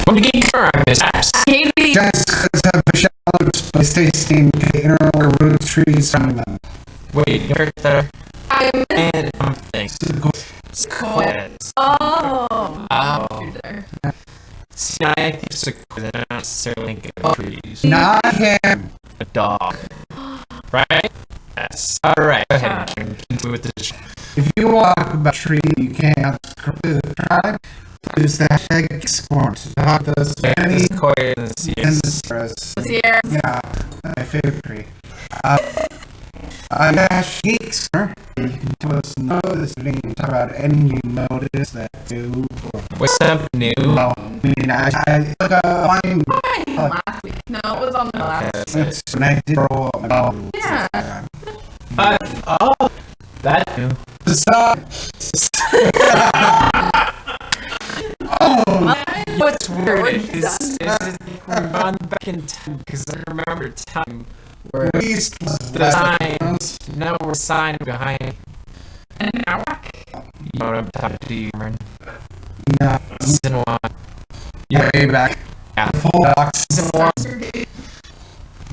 Welcome to Geek Corner. I'm Miss Apps. Just have a shallow space tasting interwar root trees surrounding them. Wait, you heard that? And thanks. Sequoias. Oh. See, I think sequoias are not necessarily good trees. Not him. A dog. Right? Yes. Alright, go ahead and continue with the show. If you want to talk about tree you can't try, use the hashtag GEEKS CORNER to talk about those many Sequoias, yes. Yeah, my favorite tree. GEEKS CORNER. You can tell us notice, you can talk about any you notice that do. What's up, new? Well, I mean, I took a line. Last week. No, it was on the last. It's when I did roll up my ball. Yeah. That new. What's weird is we're gone back in time because I remember time where the sign, no, we're signed behind An hour. You know what I'm talking to you, man. No. Season 1. Yeah, way back. Yeah. The full box. Season 1.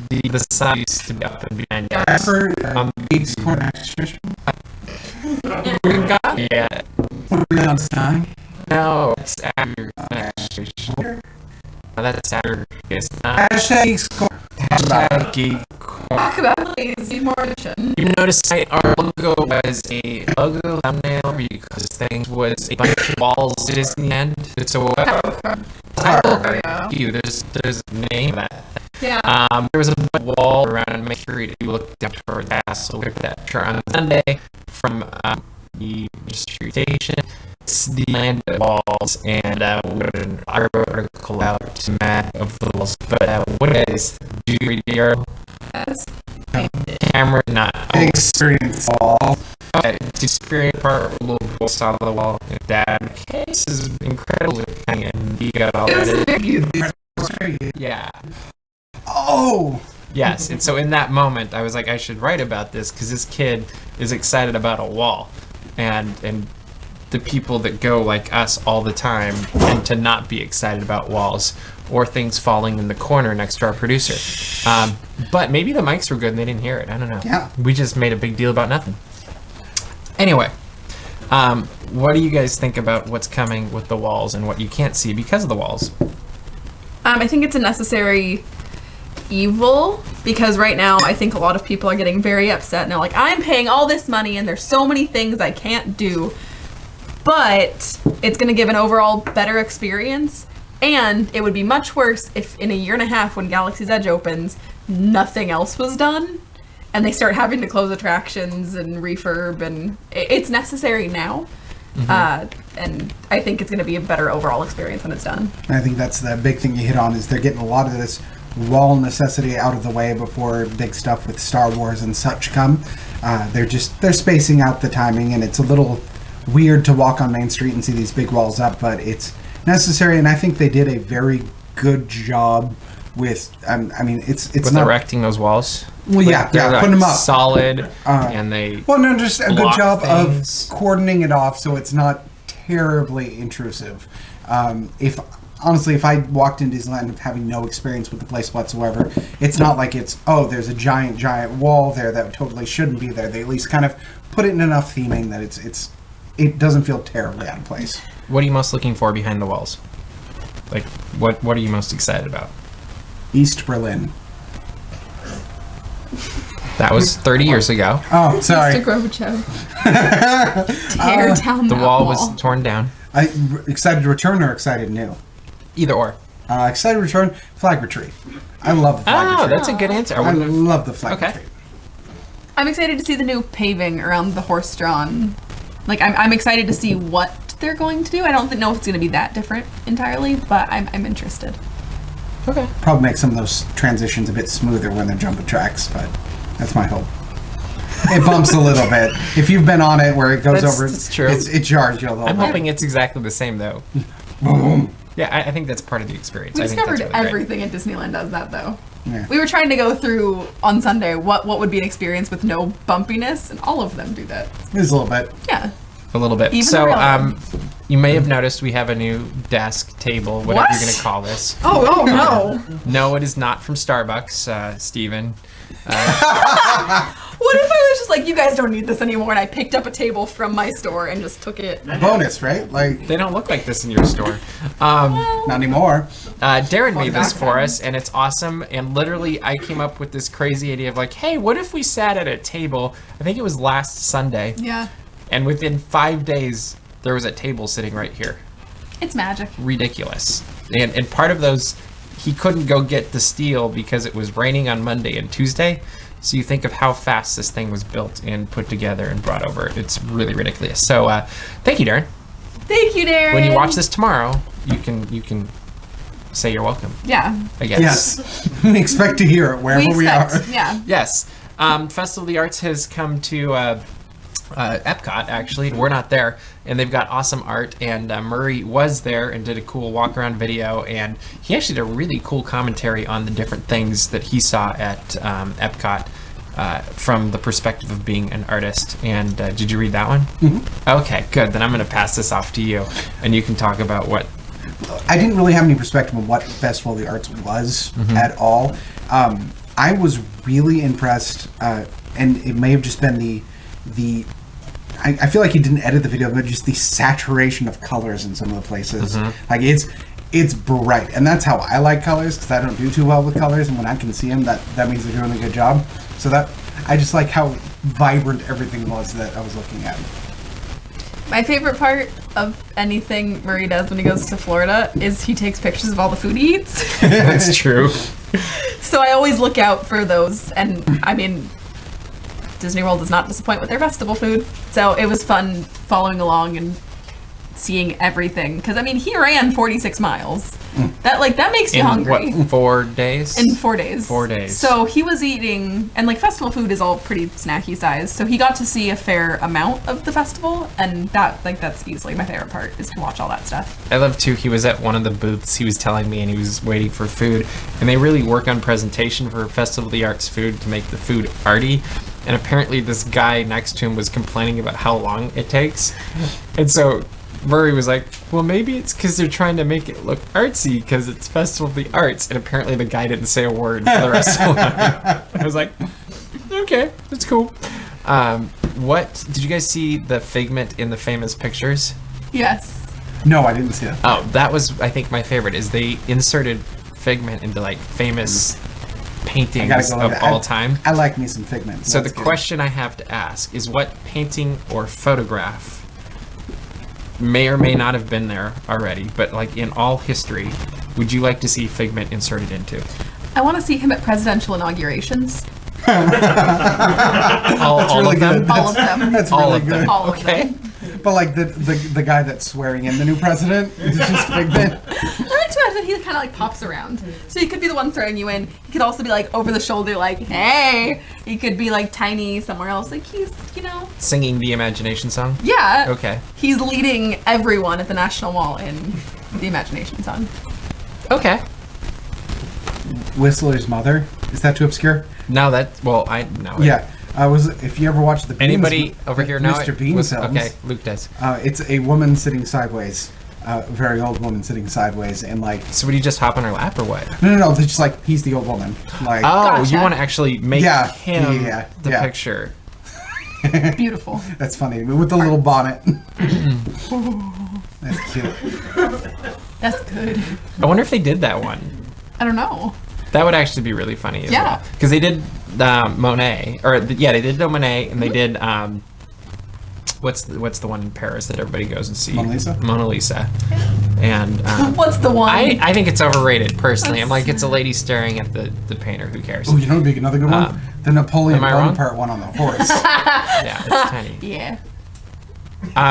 The sign used to be up and behind us. GEEKS CORNER exhibition. We haven't got it yet. What are we on time? No, it's after registration. That's after it's not. Hashtag GEEKS CORNER. Hashtag Geek Corner. Talk about please. Need more edition. You notice our logo was a logo thumbnail because things was a bunch of walls at Disneyland. It's a title. There's a name of that. Yeah. There was a wall around Mikey Really looked up toward the castle. We took that picture on Sunday from the Mystery Station. It's the land walls, and I wrote an article out to Matt of the walls. But what it is, do you read the article? Yes. Camera not. Experience wall. Okay, to experience part a little post on the wall. Dad, this is incredibly funny, and he got all that. Yeah. Oh! Yes, and so in that moment, I was like, I should write about this because this kid is excited about a wall, and the people that go like us all the time tend to not be excited about walls or things falling in the corner next to our producer. But maybe the mics were good and they didn't hear it. I don't know. Yeah. We just made a big deal about nothing. Anyway, what do you guys think about what's coming with the walls and what you can't see because of the walls? I think it's a necessary evil because right now I think a lot of people are getting very upset and they're like, I'm paying all this money and there's so many things I can't do, but it's going to give an overall better experience, and it would be much worse if in a year and a half when Galaxy's Edge opens nothing else was done and they start having to close attractions and refurb, and it's necessary now. And I think it's going to be a better overall experience when it's done. I think that's the big thing you hit on, is they're getting a lot of this wall necessity out of the way before big stuff with Star Wars and such come. They're spacing out the timing, and it's a little weird to walk on Main Street and see these big walls up, but it's necessary, and I think they did a very good job with, it's not erecting those walls. Well, yeah, putting them up solid, and they just a good job things. of cordoning it off so it's not terribly intrusive. If I walked in Disneyland having no experience with the place whatsoever, it's not like there's a giant wall there that totally shouldn't be there. They at least kind of put it in enough theming that it doesn't feel terribly out of place. What are you most looking for behind the walls? Like, what are you most excited about? East Berlin. That was 30 years ago. Oh, sorry. Mr. Gorbachev. Tear down the that wall was torn down. Excited to return or excited new? Either or. Excited to return, flag retreat. I love the flag retreat. That's a good answer. I love the flag retreat. I'm excited to see the new paving around the horse-drawn. Like, I'm excited to see what they're going to do. I don't know if it's going to be that different entirely, but I'm interested. Okay. Probably make some of those transitions a bit smoother when they're jumping tracks, but that's my hope. It bumps a little bit. If you've been on it where it goes over, it's true. It jars you a little bit. I'm hoping it's exactly the same, though. Boom. Yeah, I think that's part of the experience. We I discovered think that's really everything at Disneyland does that, though. Yeah. We were trying to go through on Sunday what would be an experience with no bumpiness, and all of them do that. It is a little bit. Yeah. a little bit. Even So, You may have noticed we have a new desk, table, whatever What? you're going to call this. Oh no. No, it is not from Starbucks, Steven. What if I was just like, you guys don't need this anymore, and I picked up a table from my store and just took it? Bonus, right? Like, They don't look like this in your store. not anymore. Darren made this back for then. us, and it's awesome. And literally, I came up with this crazy idea of like, hey, what if we sat at a table? I think it was last Sunday. Yeah. And within 5 days, there was a table sitting right here. It's magic. Ridiculous. And part of those, he couldn't go get the steel because it was raining on Monday and Tuesday. So you think of how fast this thing was built and put together and brought over. It's really ridiculous. So thank you, Darren. Thank you, Darren. When you watch this tomorrow, you can say you're welcome, Yeah. I guess. Yes. We expect to hear it wherever we are. Yeah. Yes. Festival of the Arts has come to Epcot, actually. We're not there. And they've got awesome art. And Murray was there and did a cool walk-around video. And he actually did a really cool commentary on the different things that he saw at Epcot from the perspective of being an artist. And did you read that one? Mm-hmm. Okay, good. Then I'm going to pass this off to you. And you can talk about what... I didn't really have any perspective on what Festival of the Arts was at all. I was really impressed, and it may have just been the I feel like he didn't edit the video, but just the saturation of colors in some of the places. Like it's bright, and that's how I like colors, because I don't do too well with colors, and when I can see them, that means they're doing a good job. So that I just like how vibrant everything was that I was looking at. My favorite part of anything Murray does when he goes to Florida is he takes pictures of all the food he eats. That's true. So I always look out for those, and I mean, Disney World does not disappoint with their festival food. So it was fun following along and seeing everything. Because I mean, he ran 46 miles. That makes you In hungry. what, 4 days? In 4 days. 4 days. So he was eating, and like festival food is all pretty snacky size. So he got to see a fair amount of the festival, and that's easily my favorite part, is to watch all that stuff. I love too, he was at one of the booths, he was telling me, and he was waiting for food, and they really work on presentation for Festival of the Arts food to make the food arty. And apparently this guy next to him was complaining about how long it takes. And so Murray was like, well, maybe it's because they're trying to make it look artsy because it's Festival of the Arts. And apparently the guy didn't say a word for the rest of the night. I was like, okay, that's cool. What, did you guys see the Figment in the famous pictures? Yes. No, I didn't see that. Oh, that was, I think, my favorite, is they inserted Figment into like famous paintings of all time. I like me some Figment. So That's the good. question I have to ask is, what painting or photograph may or may not have been there already, but like in all history, would you like to see Figment inserted into? I want to see him at presidential inaugurations. All really of them? good. All of them. That's All really of them. good. All of Okay. them. But like the guy that's swearing in the new president is just Figment. I like to imagine he kind of like pops around. So he could be the one throwing you in. He could also be like over the shoulder, like, hey. He could be like tiny somewhere else. Like he's, Singing the Imagination song? yeah. Okay. He's leading everyone at the National Mall in the Imagination song. Okay. Whistler's mother. Is that too obscure? Now that, well, I know it. Yeah. If you ever watched the Beans, Anybody over here know Mr. it? Bean films, Okay, Luke does. it's a woman sitting sideways, a very old woman sitting sideways, and like So would you just hop on her lap or what? no, they're just like he's the old woman, like Oh, Gotcha. you want to actually make him the yeah. picture. Beautiful. that's funny with the little bonnet. That's cute. That's good. I wonder if they did that one. I don't know. That would actually be really funny as Yeah. well. Because they did Monet, they did Monet, and they did what's the one in Paris that everybody goes and see? Mona Lisa? Mona Lisa. And What's the one? I think it's overrated personally. I'm like, it's a lady staring at the painter. Who cares? Oh, you know, what'd be another good one. The Napoleon am I wrong? Bonaparte one on the horse. Yeah, it's tiny. Yeah.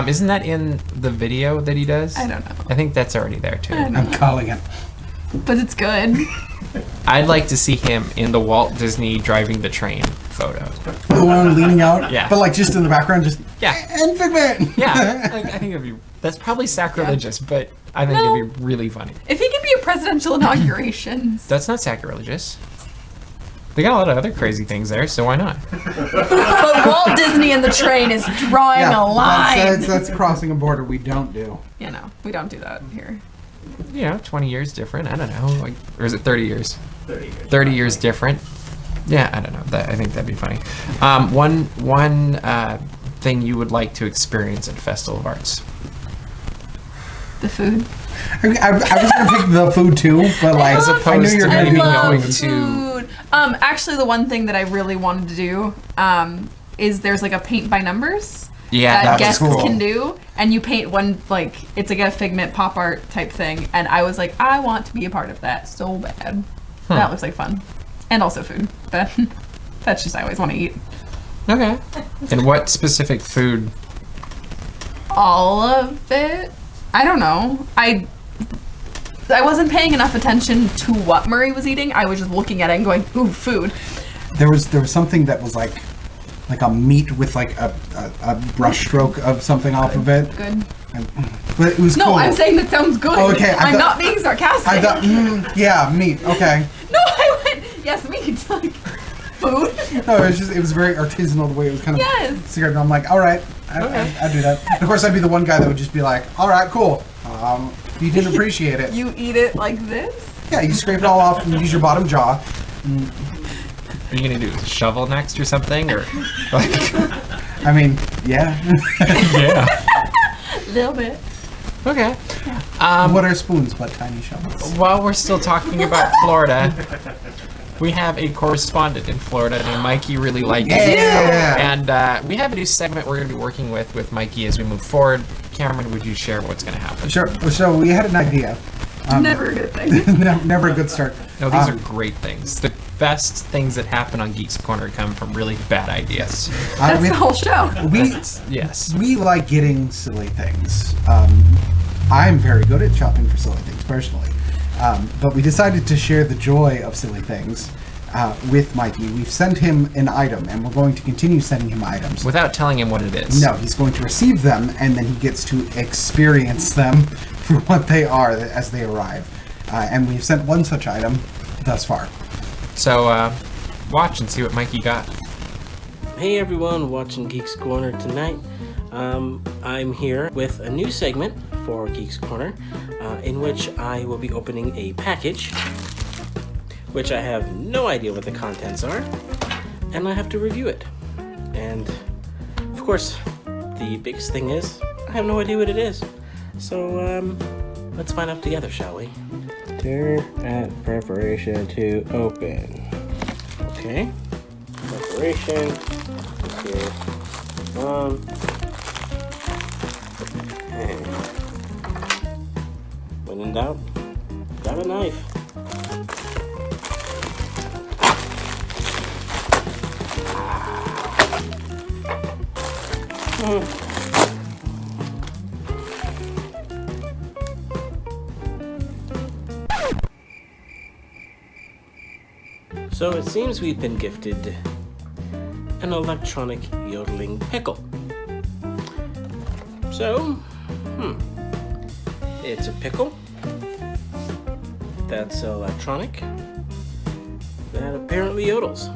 Isn't that in the video that he does? I don't know. I think that's already there too. I don't know. I'm calling it. But it's good. I'd like to see him in the Walt Disney driving the train photo. The one leaning out. Yeah. But like just in the background, just Yeah. and Figment. Yeah, like, I think that's probably sacrilegious, but I think No. it'd be really funny. If he could be a presidential inaugurations. That's not sacrilegious. They got a lot of other crazy things there, so why not? But Walt Disney and the train is drawing a line. That's crossing a border we don't do. You know, we don't do that here. 20 years different. I don't know. Like, or is it 30 years? 30 years. 30 years different. Yeah, I don't know. I think that'd be funny. One thing you would like to experience at Festival of Arts? The food. I was gonna pick the food too, but like As I knew opposed you were to gonna maybe do going food. to- Food. Actually, the one thing that I really wanted to do is there's like a paint by numbers Yeah, that was guests cool. can do, and you paint one, like, it's like a Figment pop art type thing, and I was like, I want to be a part of that so bad. That looks like fun. And also food, but that's just I always want to eat. Okay. And what specific food? All of it. I don't know. I wasn't paying enough attention to what Murray was eating. I was just looking at it and going, ooh, food. There was something that was like a meat with like a brush stroke of something off of it. Good. But it was No, cool. I'm saying that sounds good. Oh, okay, I'm not being sarcastic. I thought, yeah, meat. Okay. No, I went, yes, meat. Like, food. No, it was very artisanal the way it was kind of Yes. cigarette. And I'm like, all right, I'd do that. Of course, I'd be the one guy that would just be like, all right, cool. You didn't appreciate it. You eat it like this? Yeah, you scrape it all off and use your bottom jaw. Are you gonna do a shovel next or something, or like? I mean, yeah. Yeah. A little bit. Okay. What are spoons but tiny shovels? While we're still talking about Florida, we have a correspondent in Florida named Mikey Really Likey. Yeah. And we have a new segment we're going to be working with Mikey as we move forward. Cameron, would you share what's going to happen? Sure. So we had an idea. Never a good thing. Never a good start. No, these are great things. The best things that happen on Geeks Corner come from really bad ideas. That's the whole show. Yes. We like getting silly things. I'm very good at shopping for silly things personally. But we decided to share the joy of silly things with Mikey. We've sent him an item, and we're going to continue sending him items. Without telling him what it is. No, he's going to receive them, and then he gets to experience them for what they are as they arrive. And we've sent one such item thus far. So, watch and see what Mikey got. Hey everyone, watching Geeks Corner tonight. I'm here with a new segment for Geeks Corner, in which I will be opening a package, which I have no idea what the contents are, and I have to review it. And, of course, the biggest thing is, I have no idea what it is. So, let's find out together, shall we? Turn at preparation to open. Okay. Preparation. Here. And when in doubt, grab a knife. So it seems we've been gifted an electronic yodeling pickle. So, it's a pickle that's electronic that apparently yodels.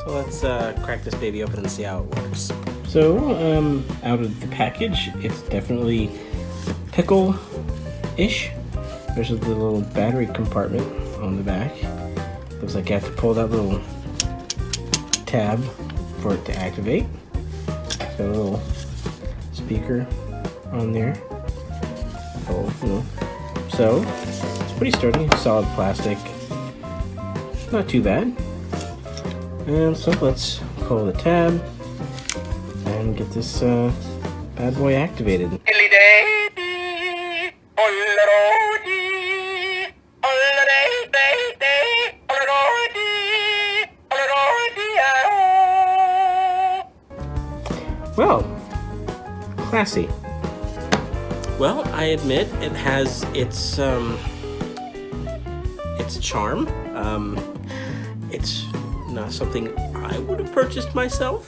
So let's crack this baby open and see how it works. So, out of the package, it's definitely pickle-ish. There's a little battery compartment on the back. Looks like you have to pull that little tab for it to activate. It's got a little speaker on there. So it's pretty sturdy, solid plastic. Not too bad. And so let's pull the tab and get this bad boy activated. Well, classy. Well, I admit it has its charm. It's not something I would have purchased myself,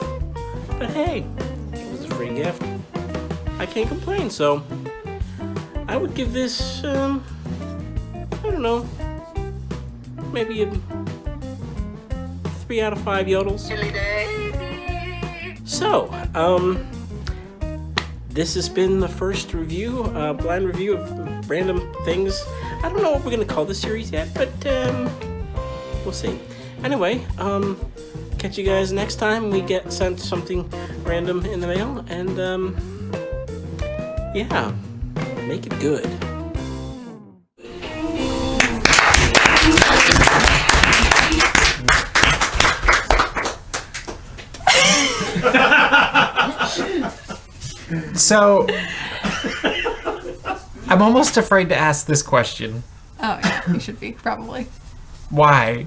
but hey, it was a free gift. I can't complain. So I would give this, I don't know, maybe a 3 out of 5 yodels. So, this has been the first review, blind review of random things. I don't know what we're going to call this series yet, but we'll see. Anyway, catch you guys next time we get sent something random in the mail, and yeah, make it good. So, I'm almost afraid to ask this question. Oh, yeah, you should be, probably. Why?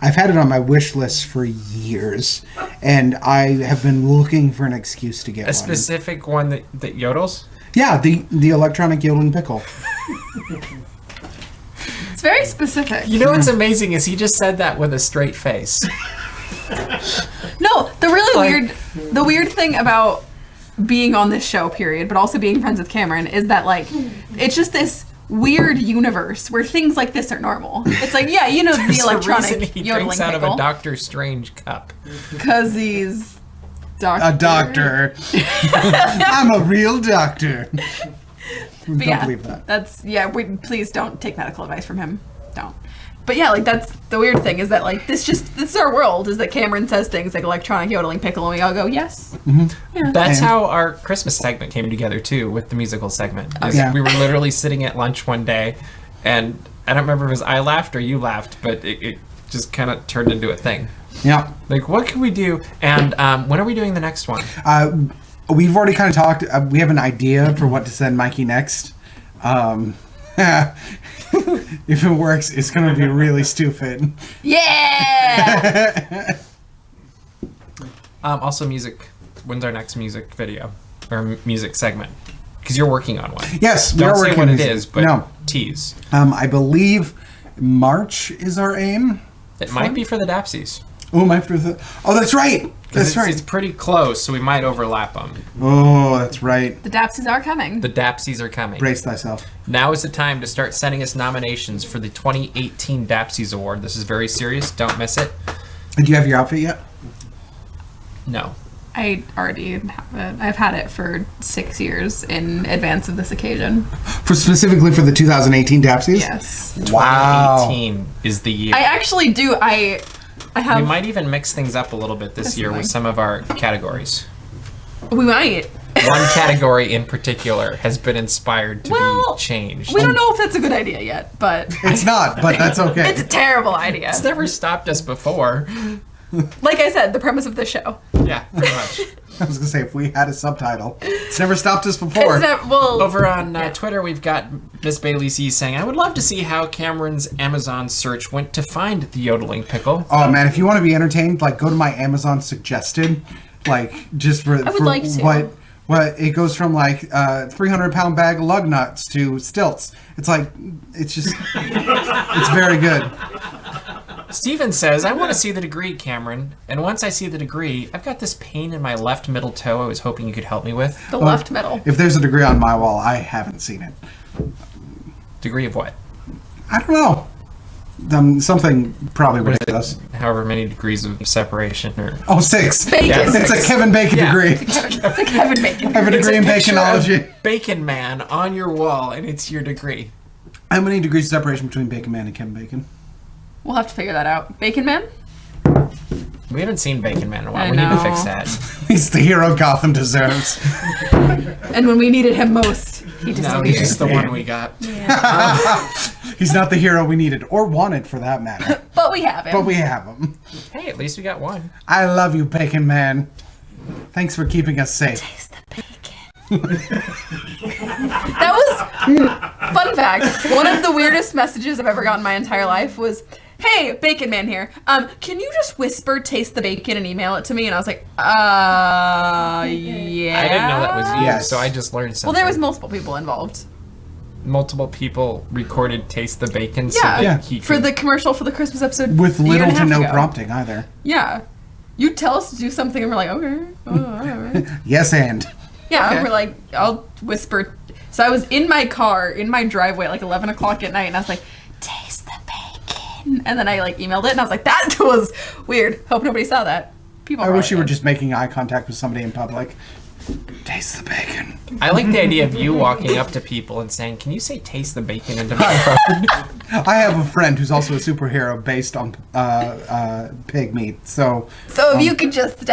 I've had it on my wish list for years, and I have been looking for an excuse to get A one. specific one that yodels? Yeah, the electronic yodeling pickle. It's very specific. You know what's amazing is he just said that with a straight face. No, the weird thing about being on this show, period, but also being friends with Cameron, is that, like, it's just this weird universe where things like this are normal. It's like, yeah, you know, the electronic he yodeling drinks out of pickle. a Doctor Strange cup. Because he's A doctor. I'm a real doctor. Don't believe that. Please don't take medical advice from him. Don't. But yeah, like, that's the weird thing, is that, like, this is our world, is that Cameron says things like electronic yodeling pickle, and we all go, yes. Mm-hmm. Yeah. That's how our Christmas segment came together, too, with the musical segment. Yeah. We were literally sitting at lunch one day, and I don't remember if it was I laughed or you laughed, but it just kind of turned into a thing. Yeah. Like, what can we do? And when are we doing the next one? We've already kind of talked. We have an idea for what to send Mikey next. If it works, it's going to be really stupid. Yeah! Also, music. When's our next music video? Or music segment? Because you're working on one. Yes, we Don't are say working what on it music. is, but No. tease. I believe March is our aim. It might be for the Dapsies. Oh, that's right. That's right. It's pretty close, so we might overlap them. Oh, that's right. The Dapsies are coming. The Dapsies are coming. Brace thyself. Now is the time to start sending us nominations for the 2018 Dapsies Award. This is very serious. Don't miss it. Do you have your outfit yet? No. I already have it. I've had it for 6 years in advance of this occasion. Specifically for the 2018 Dapsies? Yes. Wow. 2018 is the year. I actually do. I have... We might even mix things up a little bit this year with some of our categories. We might. One category in particular has been inspired to be changed. We don't know if that's a good idea yet, but... It's not, but that's okay. It's a terrible idea. It's never stopped us before. Like I said, the premise of the show. Yeah, pretty much. I was going to say, if we had a subtitle, it's never stopped us before. Over on Twitter, we've got Miss Bailey C saying, I would love to see how Cameron's Amazon search went to find the yodeling pickle. Oh, man, if you want to be entertained, like, go to my Amazon suggested, like, just for, what it goes from, like, 300-pound bag of lug nuts to stilts. It's like, it's just, it's very good. Steven says, I want to see the degree, Cameron. And once I see the degree, I've got this pain in my left middle toe I was hoping you could help me with. The left middle. If there's a degree on my wall, I haven't seen it. Degree of what? I don't know. Something probably ridiculous. However many degrees of separation or... Oh, 6. Bacon. Yeah, It's 6. a Kevin Bacon degree. It's a Kevin Bacon. I have a degree in baconology. Bacon Man on your wall, and it's your degree. How many degrees of separation between Bacon Man and Kevin Bacon? We'll have to figure that out. Bacon Man? We haven't seen Bacon Man in a while. I We need to know. fix that. He's the hero Gotham deserves. And when we needed him most, he No, disappeared. he's just the one we got. He's not the hero we needed, or wanted for that matter. But we have him. But we have him. Hey, at least we got one. I love you, Bacon Man. Thanks for keeping us safe. Taste the bacon. That was, fun fact, one of the weirdest messages I've ever gotten in my entire life was, hey, Bacon Man here. Can you just whisper taste the bacon and email it to me? And I was like, yeah. I didn't know that was you, Yes. so I just learned something. Well, there was multiple people involved. Multiple people recorded Taste the Bacon so Yeah, that he for could... the commercial for the Christmas episode. With a year little and a to half no ago. prompting either. Yeah. You tell us to do something and we're like, okay. Oh, all right. Yes, and. Yeah, Okay. we're like, I'll whisper. So I was in my car, in my driveway at like 11 o'clock at night, and I was like, taste the bacon. in. And then I like emailed it and I was like, that was weird. Hope nobody saw that. People I wish you were did. just making eye contact with somebody in public. Taste the bacon. I like the idea of you walking up to people and saying, "Can you say taste the bacon into my phone?" I have a friend who's also a superhero based on pig meat. So So if you could just,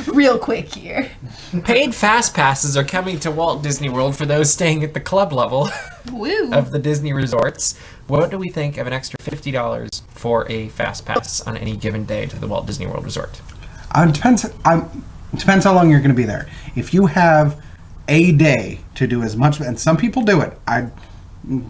real quick here. Paid fast passes are coming to Walt Disney World for those staying at the club level Woo. of the Disney resorts. What do we think of an extra $50 for a fast pass on any given day to the Walt Disney World Resort? Depends how long you're going to be there. If you have a day to do as much, and some people do it.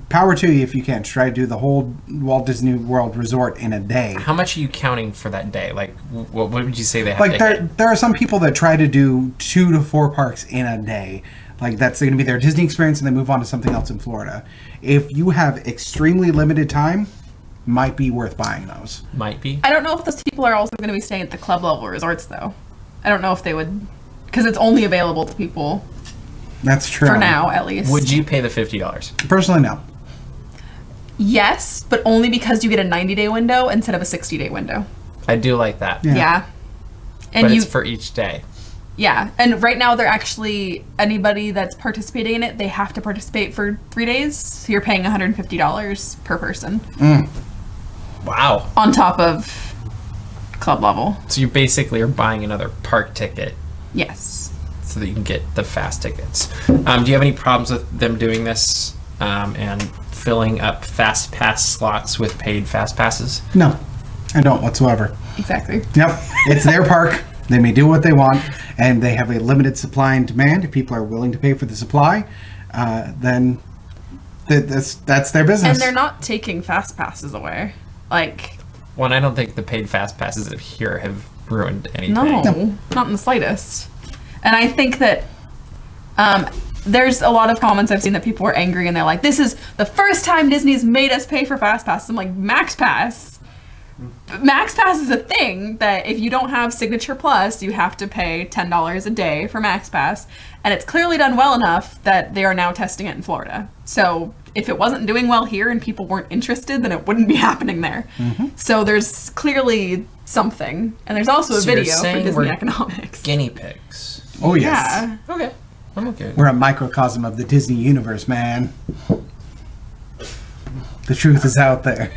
Power to you if you can. Try to do the whole Walt Disney World Resort in a day. How much are you counting for that day? Like, what would you say they have Like to hit? there are some people that try to do 2 to 4 parks in a day. Like that's going to be their Disney experience, and they move on to something else in Florida. If you have extremely limited time, might be worth buying those. Might be. I don't know if those people are also going to be staying at the club level resorts, though. I don't know if they would, because it's only available to people That's true. for now, at least. Would you pay the $50? Personally, no. Yes, but only because you get a 90-day window instead of a 60-day window. I do like that. Yeah. Yeah. And But you, it's for each day. yeah, and right now they're actually, anybody that's participating in it, they have to participate for 3 days. So you're paying $150 per person Wow. on top of club level. So you basically are buying another park ticket Yes. so that you can get the fast tickets. Do you have any problems with them doing this and filling up fast pass slots with paid fast passes? No, I don't whatsoever. Exactly. Yep, it's their park. They may do what they want, and they have a limited supply and demand. If people are willing to pay for the supply, then that's their business. And they're not taking fast passes away. Like, One, I don't think the paid fast passes of here have ruined anything. no, not in the slightest. And I think that there's a lot of comments I've seen that people were angry and they're like, this is the first time Disney's made us pay for fast passes. I'm like, Max Pass. Max Pass is a thing that if you don't have Signature Plus, you have to pay $10 a day for Max Pass. And it's clearly done well enough that they are now testing it in Florida. So if it wasn't doing well here and people weren't interested, then it wouldn't be happening there. So there's clearly something. And there's also a So you're video for saying Disney we're Economics. Guinea pigs. Oh yes, Yeah. Okay. I'm okay. we're a microcosm of the Disney universe, man. The truth is out there.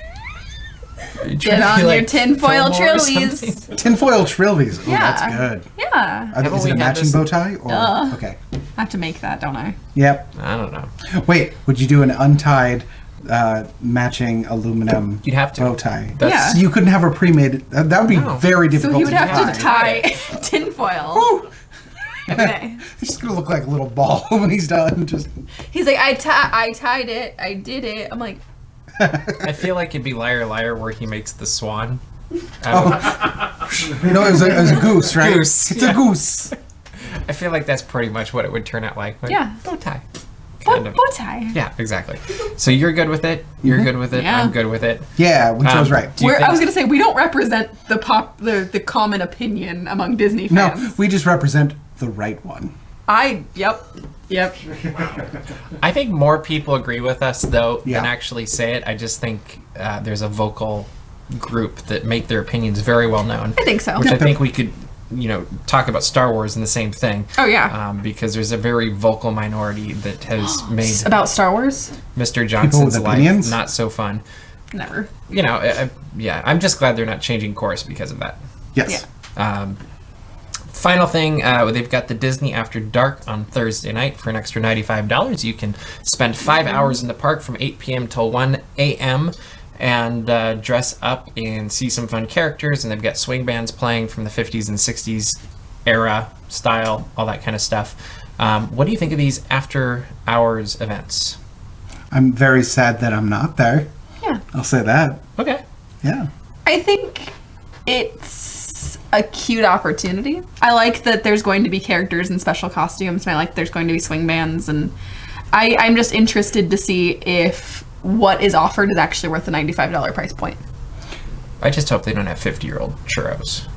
Get on your tinfoil trillies. Tinfoil trillies. Oh, Yeah. that's good. Yeah. Is we it a had matching this- bow tie? Or, Duh. okay. I have to make that, don't I? Yep. I don't know. Wait, would you do an untied matching aluminum You'd have to. bow tie? That's- Yeah. You couldn't have a pre-made. That would be No. very So difficult he would have to tie. tie tinfoil. Woo! Okay. He's just gonna look like a little ball when he's done. Just He's like, I tied it. I did it. I'm like, I feel like it'd be Liar Liar where he makes the swan. no, it was a goose, right? Goose, It's yeah. a goose. I feel like that's pretty much what it would turn out like. Yeah. Bow tie. bow Kind of. tie. Yeah, exactly. So you're good with it. You're good with it. Yeah. I'm good with it. Yeah, we chose right. Do you I think- was gonna say we don't represent the common opinion among Disney No, fans. we just represent the right one. Yep. I think more people agree with us though Yeah. than actually say it. I just think there's a vocal group that make their opinions very well known. I think so. Which I think we could, talk about Star Wars and the same thing. Oh yeah. Because there's a very vocal minority that has made About Star Wars? Mr. Johnson's life opinions? not so fun. Never. Yeah, I'm just glad they're not changing course because of that. Yes. Final thing, they've got the Disney After Dark on Thursday night for an extra $95. You can spend 5 hours in the park from 8 p.m. till 1 a.m. and dress up and see some fun characters. And they've got swing bands playing from the 50s and 60s era style, all that kind of stuff. What do you think of these after hours events? I'm very sad that I'm not there. Yeah. I'll say that. Okay. Yeah. I think it's a cute opportunity. I like that there's going to be characters in special costumes, and I like there's going to be swing bands, and I'm just interested to see if what is offered is actually worth the $95 price point. I just hope they don't have 50-year-old churros.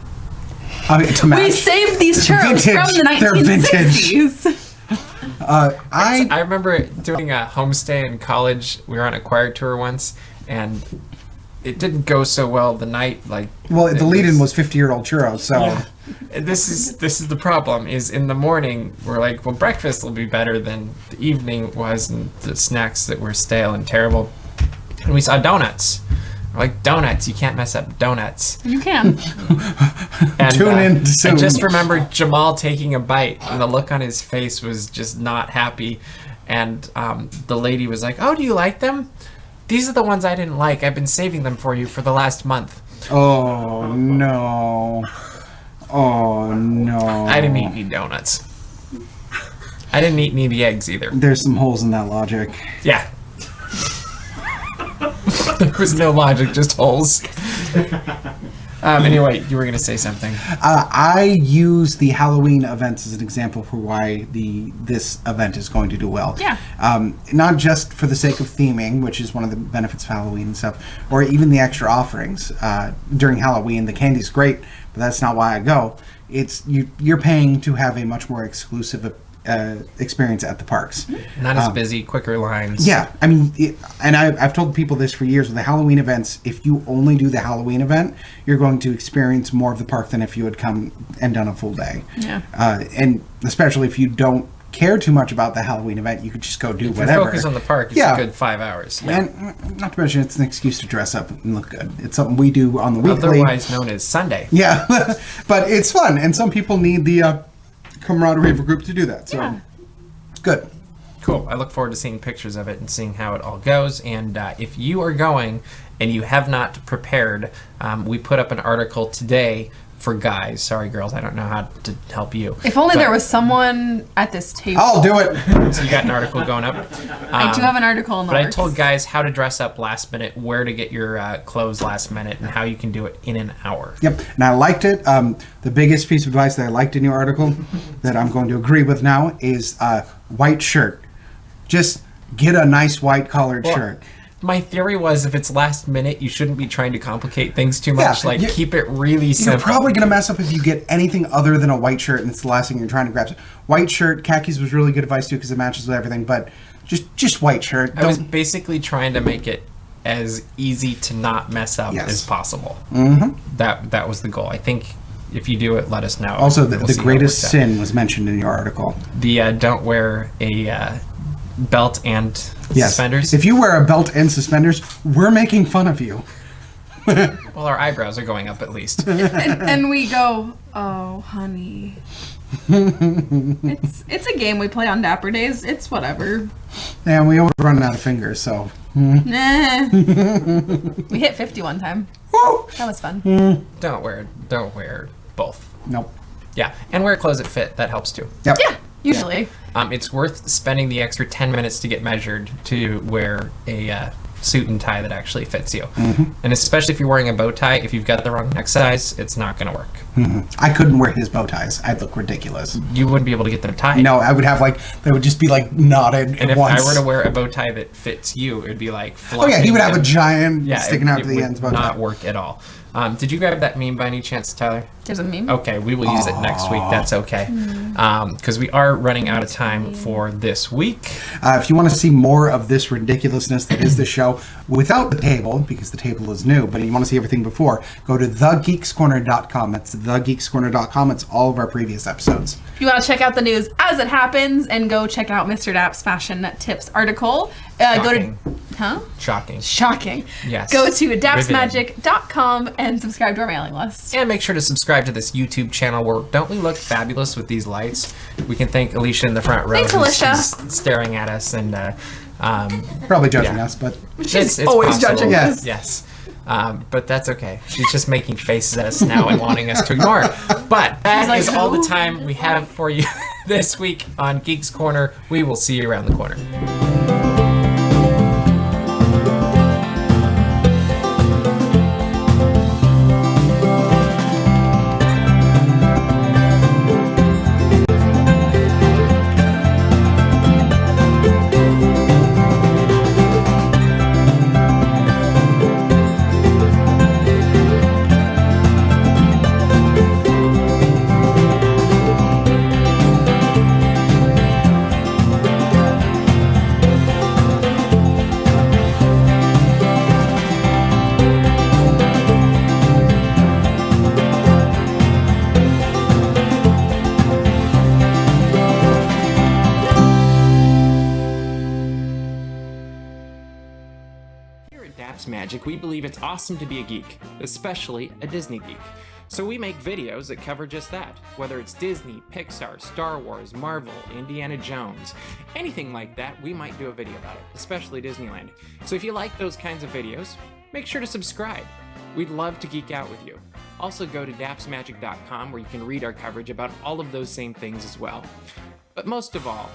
To match. We saved these churros Vintage. from the They're vintage. 1960s. I remember doing a homestay in college. We were on a choir tour once, and it didn't go so well the night. Well, the lead-in was 50-year-old churros, so... Yeah. This is the problem, is in the morning, we're like, well, breakfast will be better than the evening was, and the snacks that were stale and terrible. And we saw donuts. We're like, donuts, you can't mess up donuts. You can. And, Tune in soon. I just remember Jamal taking a bite, and the look on his face was just not happy. And the lady was like, oh, do you like them? These are the ones I didn't like. I've been saving them for you for the last month. Oh, no. Oh, no. I didn't eat any donuts. I didn't eat any of the eggs either. There's some holes in that logic. Yeah. There was no logic, just holes. Anyway, you were going to say something. I use the Halloween events as an example for why this event is going to do well. Yeah. Not just for the sake of theming, which is one of the benefits of Halloween and stuff, or even the extra offerings. During Halloween, the candy's great, but that's not why I go. It's you're paying to have a much more exclusive experience at the parks. Not as busy, quicker lines. Yeah, I mean, I've told people this for years with the Halloween events. If you only do the Halloween event, you're going to experience more of the park than if you had come and done a full day. Yeah. And especially if you don't care too much about the Halloween event, you could just go do If whatever. you focus on the park, it's a good 5 hours. Yeah. And not to mention, it's an excuse to dress up and look good. It's something we do on the weekly. Otherwise known as Sunday. Yeah, but it's fun, and some people need the camaraderie of a group to do that. So, good. Cool. I look forward to seeing pictures of it and seeing how it all goes. And if you are going and you have not prepared, we put up an article today for guys. Sorry, girls, I don't know how to help you. If only there was someone at this table. I'll do it. So you got an article going up? I do have an article in the But works. I told guys how to dress up last minute, where to get your clothes last minute, and how you can do it in an hour. Yep, and I liked it. The biggest piece of advice that I liked in your article that I'm going to agree with now is white shirt. Just get a nice white collared shirt. My theory was if it's last minute, you shouldn't be trying to complicate things too much. Yeah, Keep it really simple. You're probably going to mess up if you get anything other than a white shirt and it's the last thing you're trying to grab. White shirt, khakis was really good advice too because it matches with everything, but just white shirt. I was basically trying to make it as easy to not mess up as possible. Mm-hmm. That was the goal. I think if you do it, let us know. Also, We'll the see greatest how it works out. sin was mentioned in your article. The don't wear a belt and suspenders. If you wear a belt and suspenders, we're making fun of you. Well, our eyebrows are going up at least. and we go, oh, honey. It's a game we play on Dapper Days. It's whatever. Yeah, we always run out of fingers, so. Nah. We hit 50 one time. Woo! That was fun. Don't wear both. Nope. Yeah, and wear clothes that fit. That helps too. Yep. Yeah, usually. It's worth spending the extra 10 minutes to get measured to wear a suit and tie that actually fits you. Mm-hmm. And especially if you're wearing a bow tie, if you've got the wrong neck size, it's not going to work. Mm-hmm. I couldn't wear his bow ties. I'd look ridiculous. You wouldn't be able to get them tied. No, I would have they would just be knotted And at if once. I were to wear a bow tie that fits you, it'd be like Oh yeah, he would have a giant yeah, sticking out to the would ends bow tie. not work at all. Did you grab that meme by any chance, Tyler? There's a meme. Okay, we will use it next week. That's okay. Because we are running out of time for this week. If you want to see more of this ridiculousness that is the show without the table, because the table is new, but you want to see everything before, go to thegeekscorner.com. That's thegeekscorner.com. It's all of our previous episodes. If you want to check out the news as it happens and go check out Mr. Dapp's fashion tips article, go to... Huh? Shocking. Yes. Go to dapsmagic.com and subscribe to our mailing list. And make sure to subscribe to this YouTube channel where don't we look fabulous with these lights? We can thank Alicia in the front row. Thanks, who's Alicia. staring at us and Probably judging us, but She's always possible. judging us. Yes. But that's okay. She's just making faces at us now and wanting us to ignore it. But that is all the time we have for you this week on Geeks Corner. We will see you around the corner. DAPs Magic, we believe it's awesome to be a geek, especially a Disney geek. So we make videos that cover just that, whether it's Disney, Pixar, Star Wars, Marvel, Indiana Jones, anything like that, we might do a video about it, especially Disneyland. So if you like those kinds of videos, make sure to subscribe. We'd love to geek out with you. Also go to dapsmagic.com where you can read our coverage about all of those same things as well. But most of all,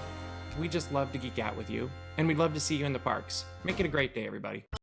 we just love to geek out with you, and we'd love to see you in the parks. Make it a great day, everybody.